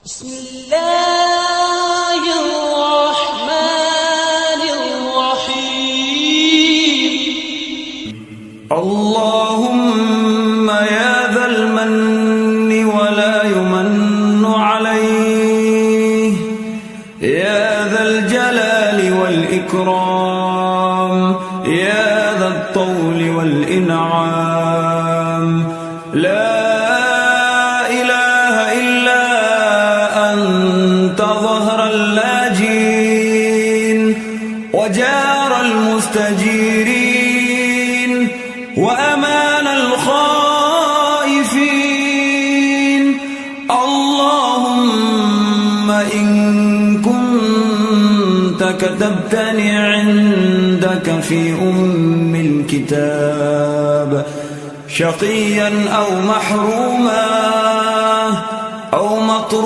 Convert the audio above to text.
بسم الله الرحمن الرحيم. اللهم يا ذا المن ولا يمن عليه، يا ذا الجلال والإكرام، يا ذا الطول والإنعام، لا إله إلا أنت ظهر اللاجين وجار المستجيرين وأمان الخائفين. اللهم إن كنت كتبتني عندك في أم الكتاب شقيا أو محروما أو مطرودا